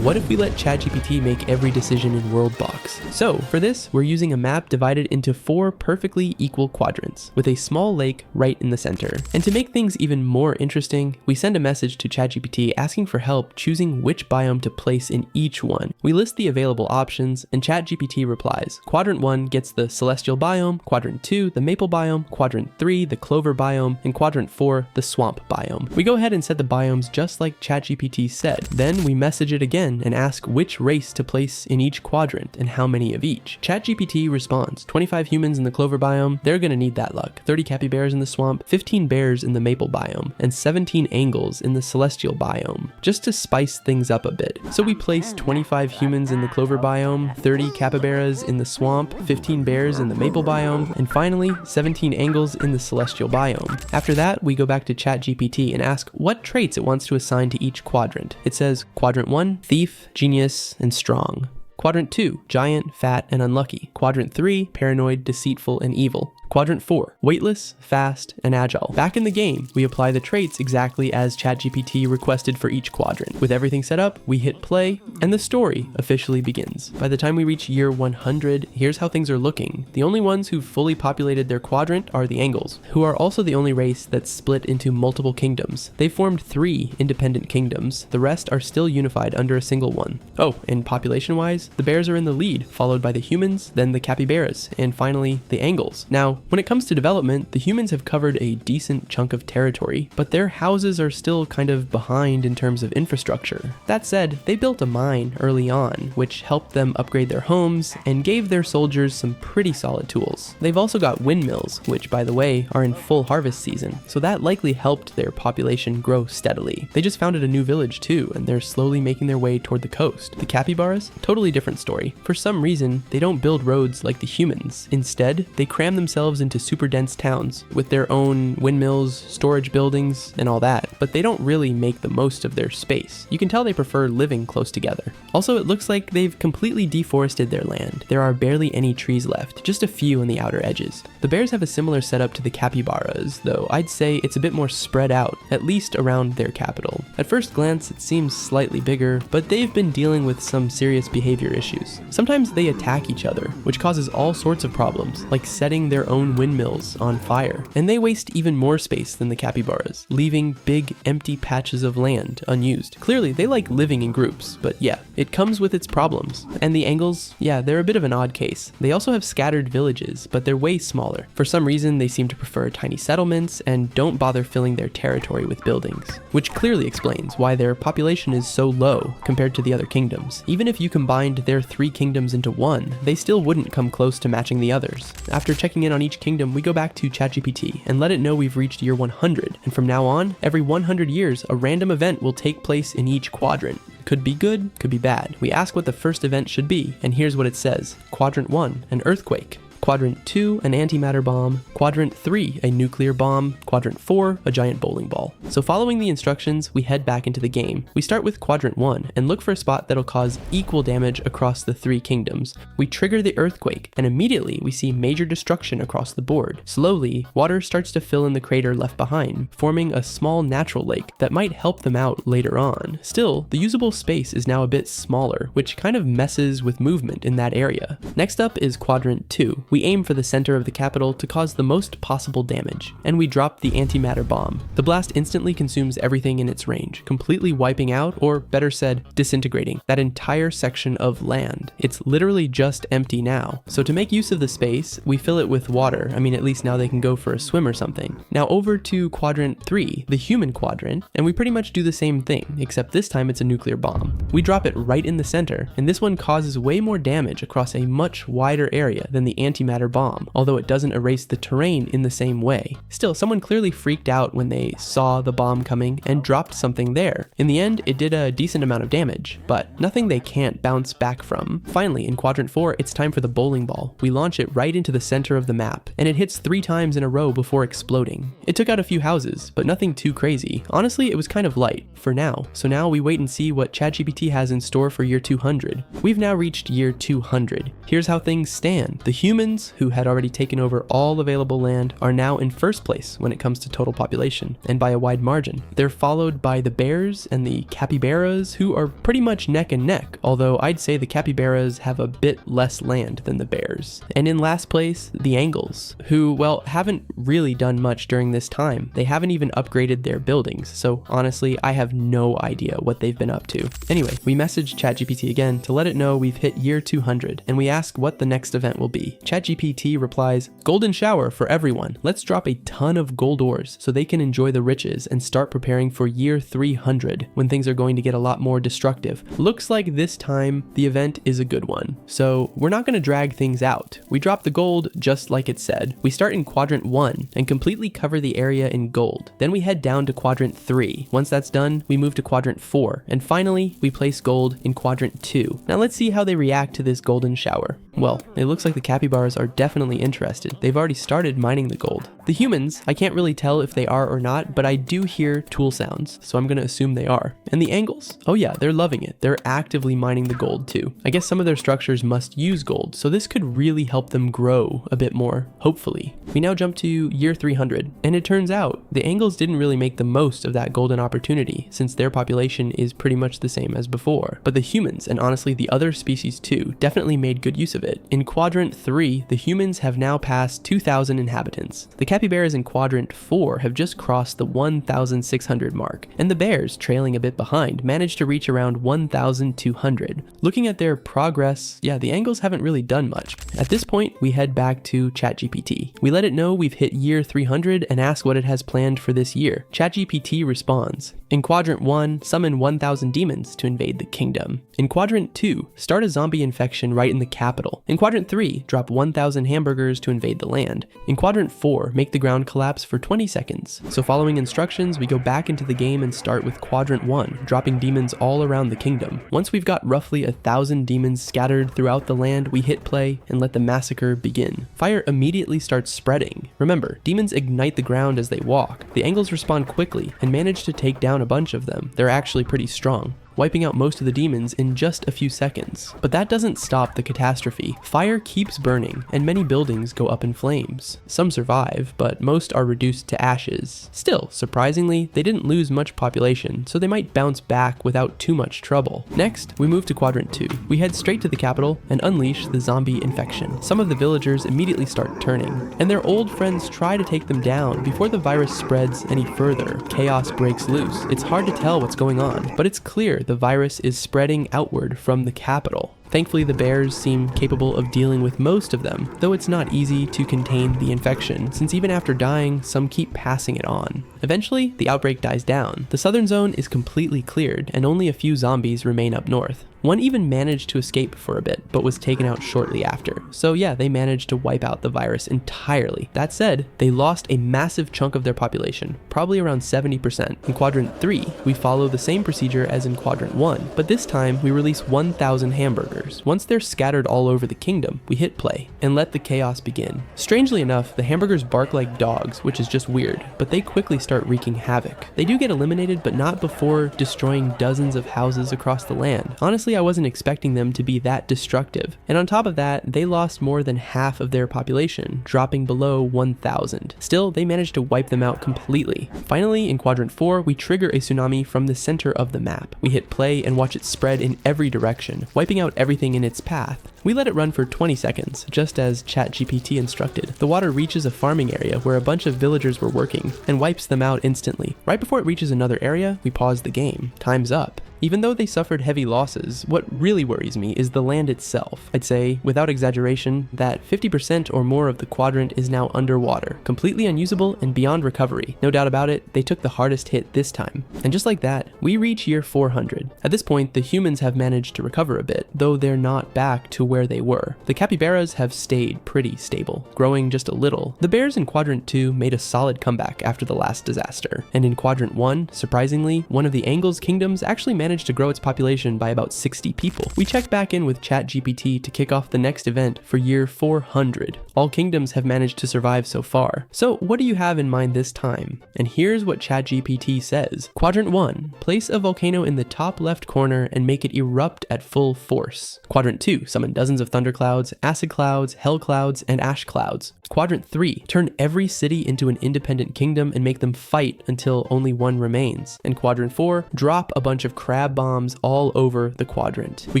what if we let ChatGPT make every decision in WorldBox? So for this, we're using a map divided into 4 perfectly equal quadrants, with a small lake right in the center. And to make things even more interesting, we send a message to ChatGPT asking for help choosing which biome to place in each one. We list the available options, and ChatGPT replies. Quadrant 1 gets the celestial biome, Quadrant 2 the maple biome, Quadrant 3 the clover biome, and Quadrant 4 the swamp biome. We go ahead and set the biomes just like ChatGPT said. Then we message it again and ask which race to place in each quadrant and how many of each. ChatGPT responds, 25 humans in the clover biome, they're gonna need that luck. 30 capybaras in the swamp, 15 bears in the maple biome, and 17 angles in the celestial biome, just to spice things up a bit. So we place 25 humans in the clover biome, 30 capybaras in the swamp, 15 bears in the maple biome, and finally 17 angles in the celestial biome. After that, we go back to ChatGPT and ask what traits it wants to assign to each quadrant. It says Quadrant 1, thief, genius, and strong. Quadrant 2, giant, fat, and unlucky. Quadrant 3, paranoid, deceitful, and evil. Quadrant 4, weightless, fast, and agile. Back in the game, we apply the traits exactly as ChatGPT requested for each quadrant. With everything set up, we hit play, and the story officially begins. By the time we reach year 100, here's how things are looking. The only ones who've fully populated their quadrant are the Angles, who are also the only race that's split into multiple kingdoms. They formed 3 independent kingdoms. The rest are still unified under a single one. Oh, and population-wise, the bears are in the lead, followed by the humans, then the capybaras, and finally the Angles. Now, when it comes to development, the humans have covered a decent chunk of territory, but their houses are still kind of behind in terms of infrastructure. That said, they built a mine early on, which helped them upgrade their homes and gave their soldiers some pretty solid tools. They've also got windmills, which by the way, are in full harvest season, so that likely helped their population grow steadily. They just founded a new village too, and they're slowly making their way toward the coast. The capybaras? Totally different story. For some reason, they don't build roads like the humans. Instead, they cram themselves into super dense towns with their own windmills, storage buildings, and all that, but they don't really make the most of their space. You can tell they prefer living close together. Also, it looks like they've completely deforested their land. There are barely any trees left, just a few on the outer edges. The bears have a similar setup to the capybaras, though I'd say it's a bit more spread out, at least around their capital. At first glance, it seems slightly bigger, but they've been dealing with some serious behavior issues. Sometimes they attack each other, which causes all sorts of problems, like setting their own windmills on fire. And they waste even more space than the capybaras, leaving big empty patches of land unused. Clearly, they like living in groups, but yeah, it comes with its problems. And the Angles, yeah, they're a bit of an odd case. They also have scattered villages, but they're way smaller. For some reason, they seem to prefer tiny settlements and don't bother filling their territory with buildings, which clearly explains why their population is so low compared to the other kingdoms. Even if you combined their 3 kingdoms into one, they still wouldn't come close to matching the others. After checking in on each kingdom, we go back to ChatGPT and let it know we've reached year 100, and from now on, every 100 years, a random event will take place in each quadrant. Could be good, could be bad. We ask what the first event should be, and here's what it says. Quadrant 1, an earthquake. Quadrant 2, an antimatter bomb. Quadrant 3, a nuclear bomb. Quadrant 4, a giant bowling ball. So following the instructions, we head back into the game. We start with Quadrant 1 and look for a spot that'll cause equal damage across the 3 kingdoms. We trigger the earthquake, and immediately we see major destruction across the board. Slowly, water starts to fill in the crater left behind, forming a small natural lake that might help them out later on. Still, the usable space is now a bit smaller, which kind of messes with movement in that area. Next up is Quadrant 2. We aim for the center of the capital to cause the most possible damage, and we drop the antimatter bomb. The blast instantly consumes everything in its range, completely wiping out, or better said, disintegrating, that entire section of land. It's literally just empty now. So to make use of the space, we fill it with water. I mean, at least now they can go for a swim or something. Now over to Quadrant 3, the human quadrant, and we pretty much do the same thing, except this time it's a nuclear bomb. We drop it right in the center, and this one causes way more damage across a much wider area than the antimatter bomb, although it doesn't erase the terrain in the same way. Still, someone clearly freaked out when they saw the bomb coming and dropped something there. In the end, it did a decent amount of damage, but nothing they can't bounce back from. Finally, in Quadrant 4, it's time for the bowling ball. We launch it right into the center of the map, and it hits 3 times in a row before exploding. It took out a few houses, but nothing too crazy. Honestly, it was kind of light, for now. So now we wait and see what ChatGPT has in store for year 200. We've now reached year 200. Here's how things stand. The humans humans, who had already taken over all available land, are now in first place when it comes to total population, and by a wide margin. They're followed by the bears and the capybaras, who are pretty much neck and neck, although I'd say the capybaras have a bit less land than the bears. And in last place, the angles, who, well, haven't really done much during this time. They haven't even upgraded their buildings, so honestly, I have no idea what they've been up to. Anyway, we messaged ChatGPT again to let it know we've hit year 200, and we ask what the next event will be. ChatGPT replies, "Golden shower for everyone. Let's drop a ton of gold ores so they can enjoy the riches and start preparing for year 300, when things are going to get a lot more destructive. Looks like this time the event is a good one. So we're not going to drag things out. We drop the gold just like it said. We start in quadrant 1 and completely cover the area in gold. Then we head down to quadrant 3. Once that's done, we move to quadrant 4. And finally, we place gold in quadrant 2. Now let's see how they react to this golden shower." Well, it looks like the capybaras are definitely interested. They've already started mining the gold. The humans, I can't really tell if they are or not, but I do hear tool sounds, so I'm gonna assume they are. And the angles? Oh yeah, they're loving it. They're actively mining the gold too. I guess some of their structures must use gold, so this could really help them grow a bit more, hopefully. We now jump to year 300, and it turns out the angles didn't really make the most of that golden opportunity, since their population is pretty much the same as before. But the humans, and honestly the other species too, definitely made good use of it. In quadrant 3, the humans have now passed 2,000 inhabitants. The capybaras in quadrant 4 have just crossed the 1,600 mark, and the bears, trailing a bit behind, managed to reach around 1,200. Looking at their progress, yeah, the angles haven't really done much. At this point, we head back to ChatGPT. We let it know we've hit year 300 and ask what it has planned for this year. ChatGPT responds, "In quadrant 1, summon 1,000 demons to invade the kingdom. In quadrant 2, start a zombie infection right in the capital. In quadrant 3, drop 1,000 hamburgers to invade the land. In quadrant 4, make the ground collapse for 20 seconds. So following instructions, we go back into the game and start with quadrant 1, dropping demons all around the kingdom. Once we've got roughly 1,000 demons scattered throughout the land, we hit play and let the massacre begin. Fire immediately starts spreading. Remember, demons ignite the ground as they walk. The angles respond quickly and manage to take down a bunch of them. They're actually pretty strong, wiping out most of the demons in just a few seconds. But that doesn't stop the catastrophe. Fire keeps burning, and many buildings go up in flames. Some survive, but most are reduced to ashes. Still, surprisingly, they didn't lose much population, so they might bounce back without too much trouble. Next, we move to quadrant 2. We head straight to the capital and unleash the zombie infection. Some of the villagers immediately start turning, and their old friends try to take them down before the virus spreads any further. Chaos breaks loose. It's hard to tell what's going on, but it's clear the virus is spreading outward from the capital. Thankfully, the bears seem capable of dealing with most of them, though it's not easy to contain the infection, since even after dying, some keep passing it on. Eventually, the outbreak dies down. The southern zone is completely cleared, and only a few zombies remain up north. One even managed to escape for a bit, but was taken out shortly after. So yeah, they managed to wipe out the virus entirely. That said, they lost a massive chunk of their population, probably around 70%. In quadrant 3, we follow the same procedure as in quadrant 1, but this time we release 1,000 hamburgers. Once they're scattered all over the kingdom, we hit play and let the chaos begin. Strangely enough, the hamburgers bark like dogs, which is just weird, but they quickly start wreaking havoc. They do get eliminated, but not before destroying dozens of houses across the land. Honestly, I wasn't expecting them to be that destructive. And on top of that, they lost more than half of their population, dropping below 1,000. Still, they managed to wipe them out completely. Finally, in quadrant 4, we trigger a tsunami from the center of the map. We hit play and watch it spread in every direction, wiping out everything in its path. We let it run for 20 seconds, just as ChatGPT instructed. The water reaches a farming area where a bunch of villagers were working, and wipes them out instantly. Right before it reaches another area, we pause the game. Time's up. Even though they suffered heavy losses, what really worries me is the land itself. I'd say, without exaggeration, that 50% or more of the quadrant is now underwater, completely unusable and beyond recovery. No doubt about it, they took the hardest hit this time. And just like that, we reach year 400. At this point, the humans have managed to recover a bit, though they're not back to where they were. The capybaras have stayed pretty stable, growing just a little. The bears in quadrant 2 made a solid comeback after the last disaster. And in quadrant 1, surprisingly, one of the Angles kingdoms actually managed to grow its population by about 60 people. We check back in with ChatGPT to kick off the next event for year 400. All kingdoms have managed to survive so far. So what do you have in mind this time? And here's what ChatGPT says. Quadrant 1, place a volcano in the top left corner and make it erupt at full force. Quadrant 2, summon dozens of thunderclouds, acid clouds, hell clouds, and ash clouds. Quadrant 3, turn every city into an independent kingdom and make them fight until only one remains. And Quadrant 4, drop a bunch of crab bombs all over the quadrant. We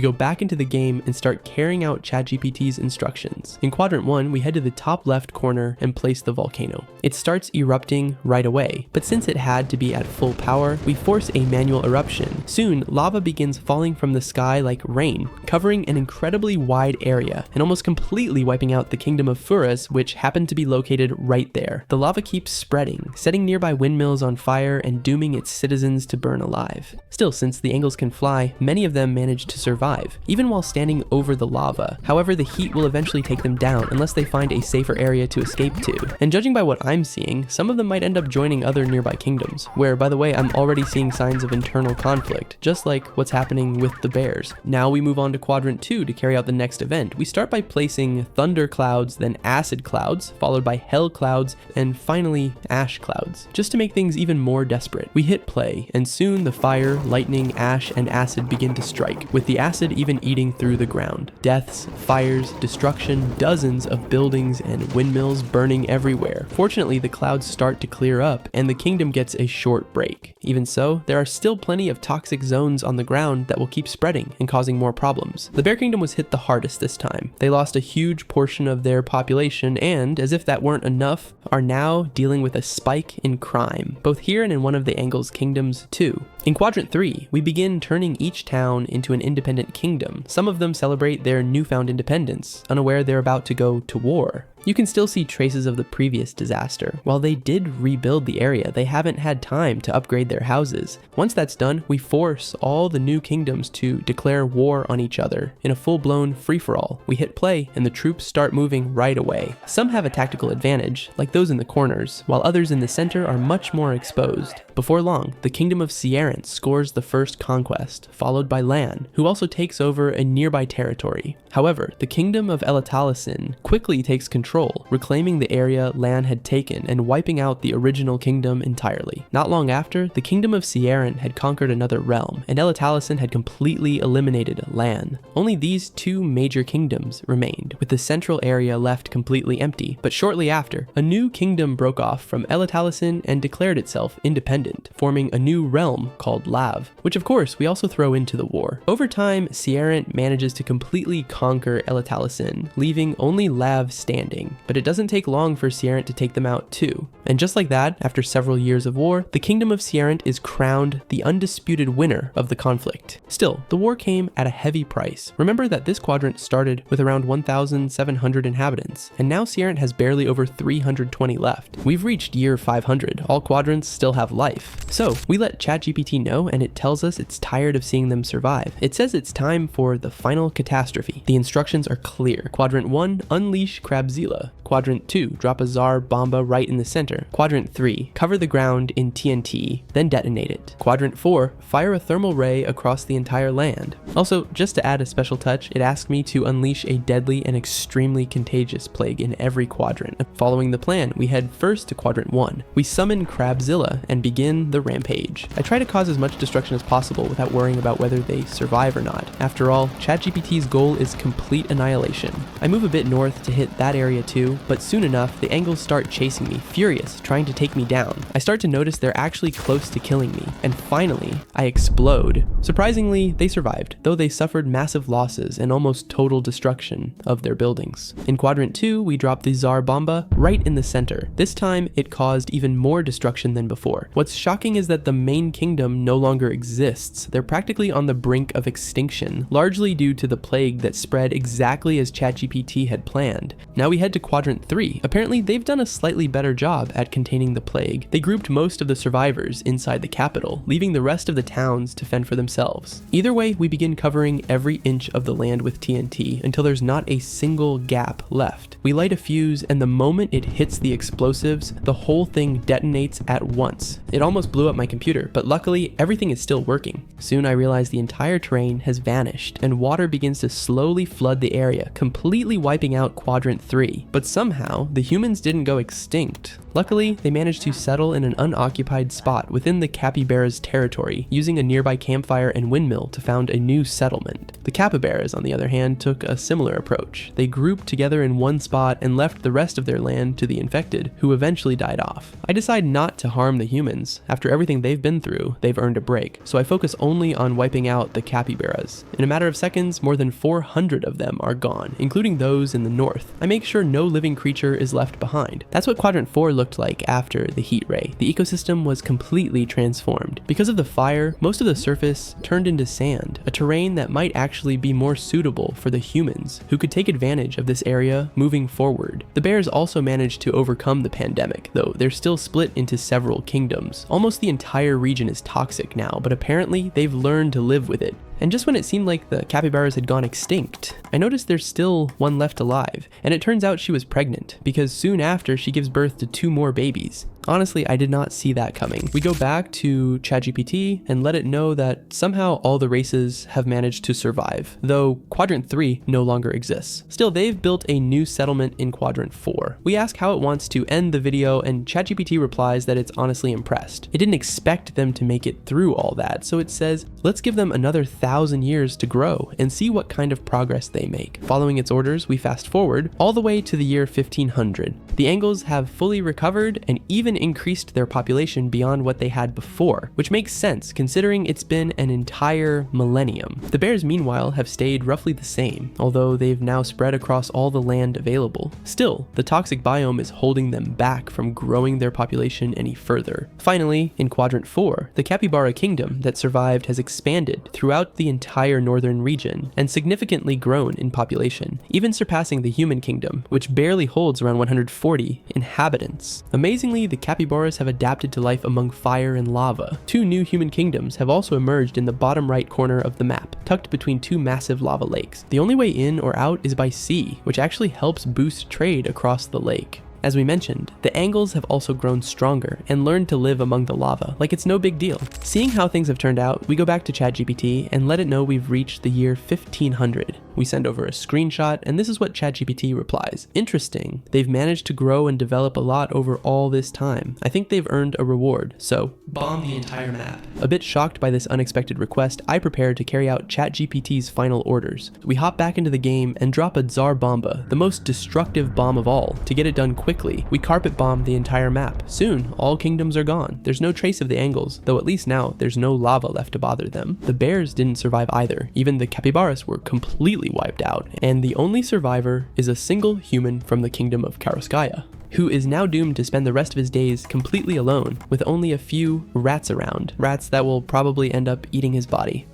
go back into the game and start carrying out ChatGPT's instructions. In Quadrant 1, we head to the top left corner and place the volcano. It starts erupting right away, but since it had to be at full power, we force a manual eruption. Soon, lava begins falling from the sky like rain, covering an incredibly wide area and almost completely wiping out the kingdom of Furus, which happened to be located right there. The lava keeps spreading, setting nearby windmills on fire and dooming its citizens to burn alive. Still, since the Angles can fly, many of them manage to survive, even while standing over the lava. However, the heat will eventually take them down unless they find a safer area to escape to. And judging by what I'm seeing, some of them might end up joining other nearby kingdoms, where, by the way, I'm already seeing signs of internal conflict, just like what's happening with the bears. Now we move on to Quadrant 2 to carry out the next event. We start by placing thunder clouds, then acid clouds, followed by hell clouds, and finally ash clouds, just to make things even more desperate. We hit play, and soon the fire, lightning, ash, and acid begin to strike, with the acid even eating through the ground. Deaths, fires, destruction, dozens of buildings and windmills burning everywhere. Fortunately, the clouds start to clear up, and the kingdom gets a short break. Even so, there are still plenty of toxic zones on the ground that will keep spreading and causing more problems. The Bear Kingdom was hit the hardest this time. They lost a huge portion of their population and, as if that weren't enough, are now dealing with a spike in crime, both here and in one of the Angles kingdoms too. In Quadrant 3, we begin turning each town into an independent kingdom. Some of them celebrate their newfound independence, unaware they're about to go to war. You can still see traces of the previous disaster. While they did rebuild the area, they haven't had time to upgrade their houses. Once that's done, we force all the new kingdoms to declare war on each other in a full-blown free-for-all. We hit play, and the troops start moving right away. Some have a tactical advantage, like those in the corners, while others in the center are much more exposed. Before long, the kingdom of Sierrant scores the first conquest, followed by Lan, who also takes over a nearby territory. However, the kingdom of Elatalisin quickly takes control, reclaiming the area Lan had taken and wiping out the original kingdom entirely. Not long after, the kingdom of Sierrant had conquered another realm, and Elatalisin had completely eliminated Lan. Only these two major kingdoms remained, with the central area left completely empty. But shortly after, a new kingdom broke off from Elatalisin and declared itself independent, forming a new realm called Lav, which of course we also throw into the war. Over time, Sierrant manages to completely conquer Elatalisin, leaving only Lav standing, but it doesn't take long for Sierrant to take them out too. And just like that, after several years of war, the kingdom of Sierrant is crowned the undisputed winner of the conflict. Still, the war came at a heavy price. Remember that this quadrant started with around 1,700 inhabitants, and now Sierrant has barely over 320 left. We've reached year 500, all quadrants still have life. So, we let ChatGPT know, and it tells us it's tired of seeing them survive. It says it's time for the final catastrophe. The instructions are clear. Quadrant 1, unleash Crabzilla. Quadrant 2, drop a Tsar Bomba right in the center. Quadrant 3, cover the ground in TNT, then detonate it. Quadrant 4, fire a thermal ray across the entire land. Also, just to add a special touch, it asked me to unleash a deadly and extremely contagious plague in every quadrant. Following the plan, we head first to Quadrant 1. We summon Crabzilla and begin the rampage. I try to cause as much destruction as possible without worrying about whether they survive or not. After all, ChatGPT's goal is complete annihilation. I move a bit north to hit that area too, but soon enough, the Angles start chasing me, furious, trying to take me down. I start to notice they're actually close to killing me, and finally, I explode. Surprisingly, they survived, though they suffered massive losses and almost total destruction of their buildings. In Quadrant 2, we drop the Tsar Bomba right in the center. This time, it caused even more destruction than before. What's shocking is that the main kingdom no longer exists. They're practically on the brink of extinction, largely due to the plague that spread exactly as ChatGPT had planned. Now we head to Quadrant 3. Apparently, they've done a slightly better job at containing the plague. They grouped most of the survivors inside the capital, leaving the rest of the towns to fend for themselves. Either way, we begin covering every inch of the land with TNT until there's not a single gap left. We light a fuse, and the moment it hits the explosives, the whole thing detonates at once. It almost blew up my computer, but luckily, everything is still working. Soon I realize the entire terrain has vanished, and water begins to slowly flood the area, completely wiping out Quadrant 3. But somehow, the humans didn't go extinct. Luckily, they managed to settle in an unoccupied spot within the capybara's territory, using a nearby campfire and windmill to found a new settlement. The capybaras, on the other hand, took a similar approach. They grouped together in one spot and left the rest of their land to the infected, who eventually died off. I decide not to harm the humans. After everything they've been through, they've earned a break, so I focus only on wiping out the capybaras. In a matter of seconds, more than 400 of them are gone, including those in the north. I make sure no living creature is left behind. That's what Quadrant 4 looked like after the heat ray. The ecosystem was completely transformed. Because of the fire, most of the surface turned into sand, a terrain that might actually be more suitable for the humans, who could take advantage of this area moving forward. The bears also managed to overcome the pandemic, though they're still split into several kingdoms. Almost the entire region is toxic now, but apparently they've learned to live with it. And just when it seemed like the capybaras had gone extinct, I noticed there's still one left alive, and it turns out she was pregnant, because soon after she gives birth to 2 more babies. Honestly, I did not see that coming. We go back to ChatGPT and let it know that somehow all the races have managed to survive, though Quadrant 3 no longer exists. Still, they've built a new settlement in Quadrant 4. We ask how it wants to end the video, and ChatGPT replies that it's honestly impressed. It didn't expect them to make it through all that, so it says, let's give them another 1,000 years to grow and see what kind of progress they make. Following its orders, we fast forward all the way to the year 1500. The Angles have fully recovered and even increased their population beyond what they had before, which makes sense considering it's been an entire millennium. The bears, meanwhile, have stayed roughly the same, although they've now spread across all the land available. Still, the toxic biome is holding them back from growing their population any further. Finally, in Quadrant 4, the capybara kingdom that survived has expanded throughout the entire northern region and significantly grown in population, even surpassing the human kingdom, which barely holds around 140 inhabitants. Amazingly, the capybaras have adapted to life among fire and lava. 2 new human kingdoms have also emerged in the bottom right corner of the map, tucked between 2 massive lava lakes. The only way in or out is by sea, which actually helps boost trade across the lake. As we mentioned, the Angles have also grown stronger and learned to live among the lava like it's no big deal. Seeing how things have turned out, we go back to ChatGPT and let it know we've reached the year 1500. We send over a screenshot, and this is what ChatGPT replies. Interesting. They've managed to grow and develop a lot over all this time. I think they've earned a reward, so bomb the entire map. A bit shocked by this unexpected request, I prepare to carry out ChatGPT's final orders. We hop back into the game and drop a Tsar Bomba, the most destructive bomb of all. To get it done quickly, we carpet bomb the entire map. Soon, all kingdoms are gone. There's no trace of the Angles, though at least now there's no lava left to bother them. The bears didn't survive either. Even the capybaras were completely wiped out, and the only survivor is a single human from the kingdom of Karoskaya, who is now doomed to spend the rest of his days completely alone with only a few rats around, rats that will probably end up eating his body.